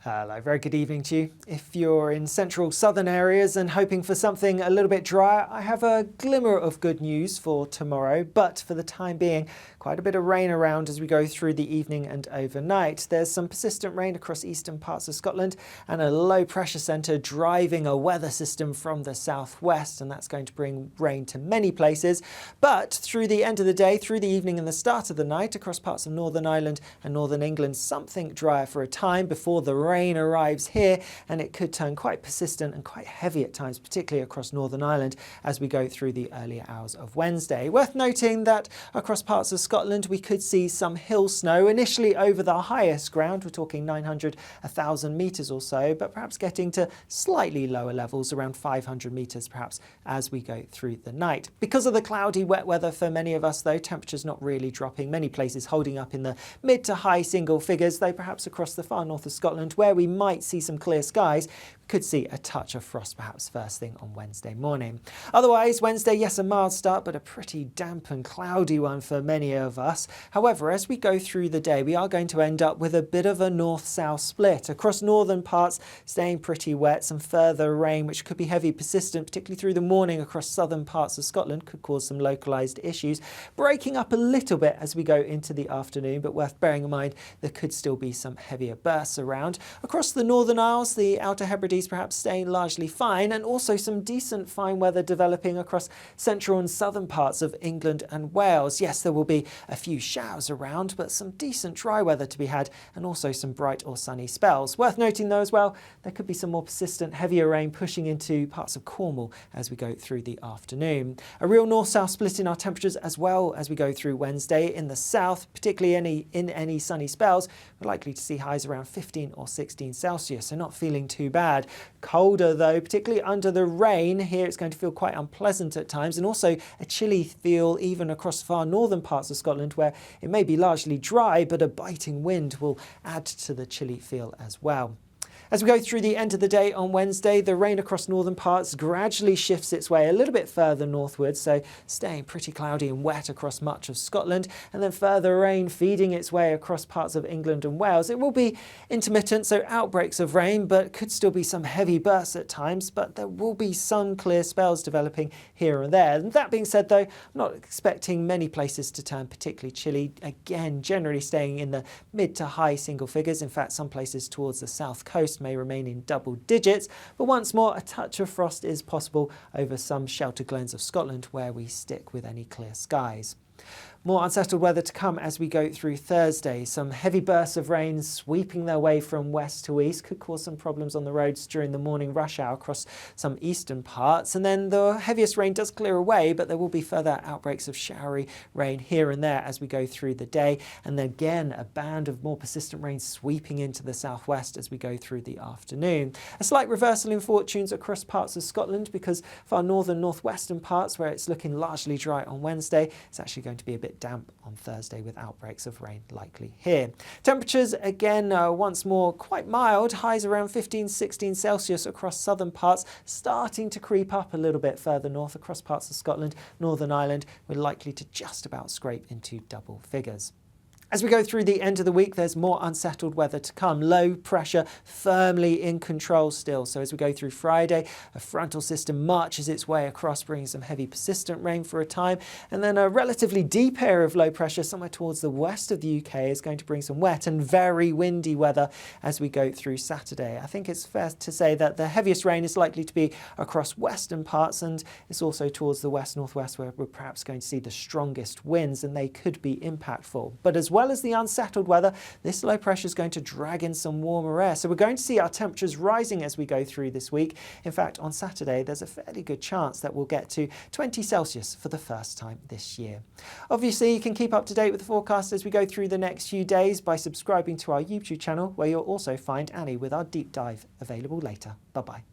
Hello, very good evening to you. If you're in central southern areas and hoping for something a little bit drier, I have a glimmer of good news for tomorrow, but for the time being, quite a bit of rain around as we go through the evening and overnight. There's some persistent rain across eastern parts of Scotland and a low pressure centre driving a weather system from the southwest, and that's going to bring rain to many places. But through the end of the day, through the evening and the start of the night, across parts of Northern Ireland and Northern England, something drier for a time before the rain arrives here, and it could turn quite persistent and quite heavy at times, particularly across Northern Ireland as we go through the earlier hours of Wednesday. Worth noting that across parts of Scotland we could see some hill snow initially over the highest ground. We're talking 900, 1,000 metres or so, but perhaps getting to slightly lower levels, around 500 metres perhaps, as we go through the night. Because of the cloudy wet weather for many of us though, temperatures not really dropping, many places holding up in the mid to high single figures, though perhaps across the far north of Scotland, where we might see some clear skies, could see a touch of frost perhaps first thing on Wednesday morning. Otherwise, Wednesday, yes, a mild start, but a pretty damp and cloudy one for many of us. However, as we go through the day, we are going to end up with a bit of a north-south split. Across northern parts, staying pretty wet, some further rain, which could be heavy, persistent, particularly through the morning across southern parts of Scotland, could cause some localised issues. Breaking up a little bit as we go into the afternoon, but worth bearing in mind there could still be some heavier bursts around. Across the Northern Isles, the Outer Hebrides perhaps staying largely fine, and also some decent fine weather developing across central and southern parts of England and Wales. Yes, there will be a few showers around, but some decent dry weather to be had, and also some bright or sunny spells. Worth noting though as well, there could be some more persistent heavier rain pushing into parts of Cornwall as we go through the afternoon. A real north-south split in our temperatures as well as we go through Wednesday. In the south, particularly in any sunny spells, we're likely to see highs around 15 or 16 Celsius, so not feeling too bad. Colder though, particularly under the rain. Here it's going to feel quite unpleasant at times, and also a chilly feel even across far northern parts of Scotland, where it may be largely dry, but a biting wind will add to the chilly feel as well. As we go through the end of the day on Wednesday, the rain across northern parts gradually shifts its way a little bit further northwards, so staying pretty cloudy and wet across much of Scotland, and then further rain feeding its way across parts of England and Wales. It will be intermittent, so outbreaks of rain, but could still be some heavy bursts at times, but there will be some clear spells developing here and there. And that being said though, I'm not expecting many places to turn particularly chilly. Again, generally staying in the mid to high single figures. In fact, some places towards the south coast may remain in double digits, but once more a touch of frost is possible over some sheltered glens of Scotland where we stick with any clear skies. More unsettled weather to come as we go through Thursday. Some heavy bursts of rain sweeping their way from west to east could cause some problems on the roads during the morning rush hour across some eastern parts. And then the heaviest rain does clear away, but there will be further outbreaks of showery rain here and there as we go through the day. And then again, a band of more persistent rain sweeping into the southwest as we go through the afternoon. A slight reversal in fortunes across parts of Scotland, because far northern northwestern parts where it's looking largely dry on Wednesday, it's actually going to be a bit damp on Thursday with outbreaks of rain likely here. Temperatures again once more quite mild, highs around 15, 16 Celsius across southern parts, starting to creep up a little bit further north across parts of Scotland, Northern Ireland. We're likely to just about scrape into double figures. As we go through the end of the week, there's more unsettled weather to come. Low pressure firmly in control still. So as we go through Friday, a frontal system marches its way across, bringing some heavy persistent rain for a time. And then a relatively deep area of low pressure somewhere towards the west of the UK is going to bring some wet and very windy weather as we go through Saturday. I think it's fair to say that the heaviest rain is likely to be across western parts, and it's also towards the west-northwest where we're perhaps going to see the strongest winds, and they could be impactful. But as well as the unsettled weather, this low pressure is going to drag in some warmer air. So we're going to see our temperatures rising as we go through this week. In fact, on Saturday, there's a fairly good chance that we'll get to 20 Celsius for the first time this year. Obviously, you can keep up to date with the forecast as we go through the next few days by subscribing to our YouTube channel, where you'll also find Annie with our deep dive available later. Bye-bye.